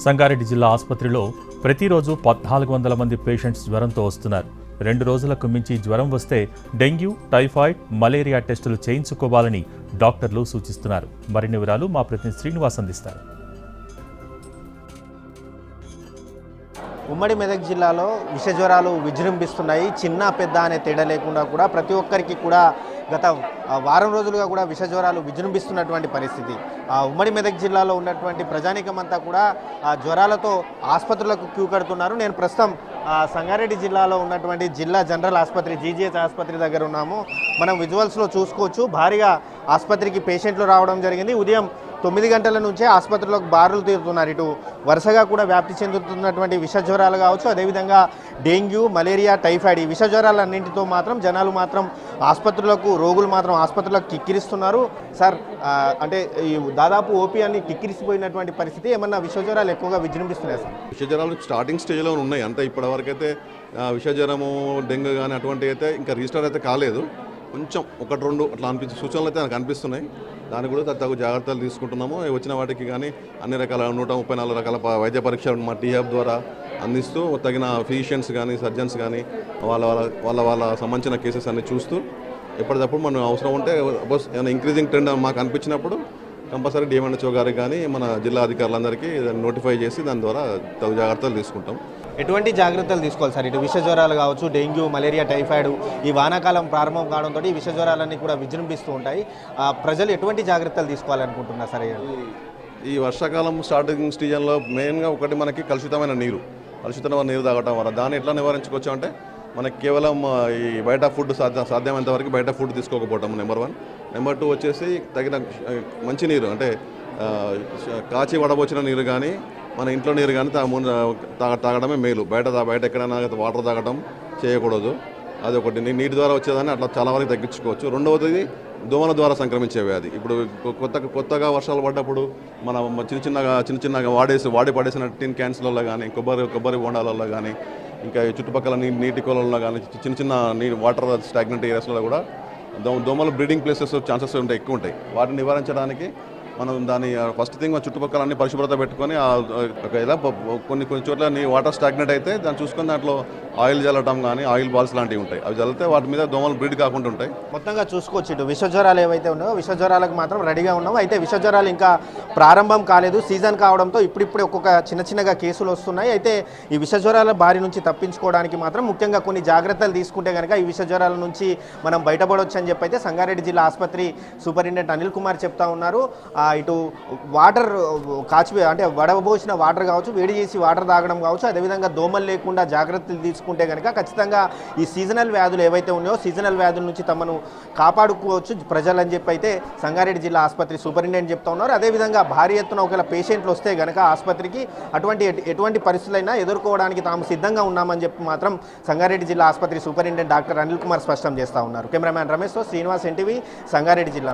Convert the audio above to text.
సంగారెడ్డి జిల్లా ఆసుపత్రిలో ప్రతిరోజు 1400 మంది పేషెంట్స్ జ్వరంతో వస్తున్నారు. 2 రోజులకు మించి జ్వరం వస్తే డెంగ్యూ, టైఫాయిడ్, మలేరియా టెస్టులు చేయించుకోవాలని డాక్టర్లు సూచిస్తున్నారు. మరిన్ని వివరాలు మా ప్రతినిధి శ్రీనివాస్ అందిస్తారు. ఉమ్మడి మెదక్ జిల్లాలో విష జ్వరాలు విజృంభిస్తున్నాయి. చిన్న పెద్ద అనే తేడా లేకుండా కూడా ప్రతి ఒక్కరికి కూడా గత వారం రోజులుగా కూడా విష జ్వరాలు విజృంభిస్తున్నటువంటి పరిస్థితి. ఉమ్మడి మెదక్ జిల్లాలో ఉన్నటువంటి ప్రజానీకమంతా కూడా జ్వరాలతో ఆసుపత్రులకు క్యూ కడుతున్నారు. నేను ప్రస్తుతం సంగారెడ్డి జిల్లాలో ఉన్నటువంటి జిల్లా జనరల్ ఆసుపత్రి జీజీహెచ్ ఆసుపత్రి దగ్గర ఉన్నాము. మనం విజువల్స్లో చూసుకోవచ్చు, భారీగా ఆసుపత్రికి పేషెంట్లు రావడం జరిగింది. ఉదయం 9 గంటల నుంచే ఆసుపత్రిలోకి బారులు తీరుతున్నారు. ఇటు వరుసగా కూడా వ్యాప్తి చెందుతున్నటువంటి విష జ్వరాలు కావచ్చు, అదేవిధంగా డెంగ్యూ, మలేరియా, టైఫాయిడ్ ఈ విష జ్వరాలన్నింటితో మాత్రం జనాలు మాత్రం రోగులు మాత్రం ఆసుపత్రులకు కిక్కిరిస్తున్నారు. సార్, అంటే ఈ దాదాపు ఓపీ అన్ని కిక్కిరిసిపోయినటువంటి పరిస్థితి, ఏమన్నా విష జ్వరాలు ఎక్కువగా విజృంభిస్తున్నాయి సార్? విష జ్వరాలు స్టార్టింగ్ స్టేజ్లో ఉన్నాయి. అంతే ఇప్పటివరకు అయితే విష జ్వరము, డెంగ్యూ కానీ అటువంటివి అయితే ఇంకా రిజిస్టర్ అయితే కాలేదు. కొంచెం 1-2 అట్లా అనిపించే సూచనలు అయితే నాకు అనిపిస్తున్నాయి. దానికి కూడా తగు జాగ్రత్తలు తీసుకుంటున్నాము. వచ్చిన వాటికి కానీ అన్ని రకాల 134 రకాల వైద్య పరీక్షలు మా టీహబ్ ద్వారా అందిస్తూ తగిన ఫిజిషియన్స్ కానీ సర్జన్స్ కానీ వాళ్ళ సంబంధించిన కేసెస్ అన్ని చూస్తూ ఎప్పటికప్పుడు మనం అవసరం ఉంటే ఏమైనా ఇంక్రీజింగ్ ట్రెండ్ మాకు అనిపించినప్పుడు కంపల్సరీ డిఎంహెచ్ఓ గారికి కానీ మన జిల్లా అధికారులందరికీ నోటిఫై చేసి దాని ద్వారా తగు జాగ్రత్తలు తీసుకుంటాం. ఎటువంటి జాగ్రత్తలు తీసుకోవాలి సార్? ఇటు విష జ్వరాలు కావచ్చు, డెంగ్యూ, మలేరియా, టైఫాయిడ్ ఈ వానాకాలం ప్రారంభం కావడంతో ఈ విష జ్వరాలన్నీ కూడా విజృంభిస్తూ ఉంటాయి. ప్రజలు ఎటువంటి జాగ్రత్తలు తీసుకోవాలనుకుంటున్నారు సార్? ఈ వర్షాకాలం స్టార్టింగ్ సీజన్లో మెయిన్గా ఒకటి మనకి కలుషితమైన నీరు తాగటం వల్ల దాన్ని ఎట్లా నివారించుకోవచ్చు అంటే మనకి కేవలం ఈ బయట ఫుడ్ సాధ్యమైనంత వరకు బయట ఫుడ్ తీసుకోకపోవటం నెంబర్ 1. నెంబర్ 2 వచ్చేసి తగిన మంచి నీరు అంటే కాచి వడబోచిన నీరు కానీ మన ఇంట్లో నీరు కానీ తాగడమే మేలు. బయట ఎక్కడైనా వాటర్ తాగడం చేయకూడదు. అది ఒకటి. నీటి ద్వారా వచ్చేదాన్ని అట్లా చాలా వరకు తగ్గించుకోవచ్చు. రెండవది దోమల ద్వారా సంక్రమించే వ్యాధి. ఇప్పుడు కొత్తగా వర్షాలు పడ్డప్పుడు మనం చిన్న వాడి పడేసిన టిన్ క్యాన్స్లలో కానీ కొబ్బరి బొండాలలో కానీ ఇంకా చుట్టుపక్కల నీటి కొలల్లో కానీ చిన్న వాటర్ స్టాగ్నెంట్ ఏరియాస్లో కూడా దోమలు బ్రీడింగ్ ప్లేసెస్ ఛాన్సెస్ ఎక్కువ ఉంటాయి. వాటిని నివారించడానికి మనం దాని ఫస్ట్ థింగ్ చుట్టుపక్కల అన్ని పరిశుభ్రత పెట్టుకొని ఇలా కొన్ని చోట్ల వాటర్ స్టాగ్నెట్ అయితే దాన్ని చూసుకొని దాంట్లో ఆయిల్ చల్లటం కానీ ఆయిల్ బాల్స్ లాంటివి ఉంటాయి. అవి చల్లితే వాటి మీద దోమలు బ్రీడ్ కాకుండా ఉంటాయి. మొత్తంగా చూసుకోవచ్చు, ఇటు విష జ్వరాలు ఏవైతే ఉన్నాయో విష జ్వరాలకు మాత్రం రెడీగా ఉన్నాము. అయితే విష జ్వరాలు ఇంకా ప్రారంభం కాలేదు. సీజన్ కావడంతో ఇప్పుడిప్పుడే ఒక్కొక్క చిన్నగా కేసులు వస్తున్నాయి. అయితే ఈ విష జ్వరాల బారి నుంచి తప్పించుకోవడానికి మాత్రం ముఖ్యంగా కొన్ని జాగ్రత్తలు తీసుకుంటే కనుక ఈ విష జ్వరాల నుంచి మనం బయటపడవచ్చు అని చెప్పి అయితే సంగారెడ్డి జిల్లా ఆసుపత్రి సూపరింటెండెంట్ అనిల్ కుమార్ చెప్తా ఉన్నారు. ఇటు వాటర్ అంటే వడబోసిన వాటర్ కావచ్చు, వేడి చేసి వాటర్ తాగడం కావచ్చు, అదేవిధంగా దోమలు లేకుండా జాగ్రత్తలు తీసుకుంటే కనుక ఖచ్చితంగా ఈ సీజనల్ వ్యాధులు ఏవైతే ఉన్నాయో సీజనల్ వ్యాధుల నుంచి తమను కాపాడుకోవచ్చు ప్రజలని చెప్పి అయితే సంగారెడ్డి జిల్లా ఆసుపత్రి సూపరింటెండెంట్ చెప్తా ఉన్నారు. అదేవిధంగా భారీ ఎత్తున ఒకవేళ పేషెంట్లు వస్తే కనుక ఆసుపత్రికి ఎటువంటి పరిస్థితులైనా ఎదుర్కోవడానికి తాము సిద్ధంగా ఉన్నామని చెప్పి మాత్రం సంగారెడ్డి జిల్లా ఆసుపత్రి సూపరింటెండెంట్ డాక్టర్ అనిల్ కుమార్ స్పష్టం చేస్తూ ఉన్నారు. కెమెరామ్యాన్ రమేష్తో శ్రీనివాస్, ఎన్టీవీ, సంగారెడ్డి జిల్లా.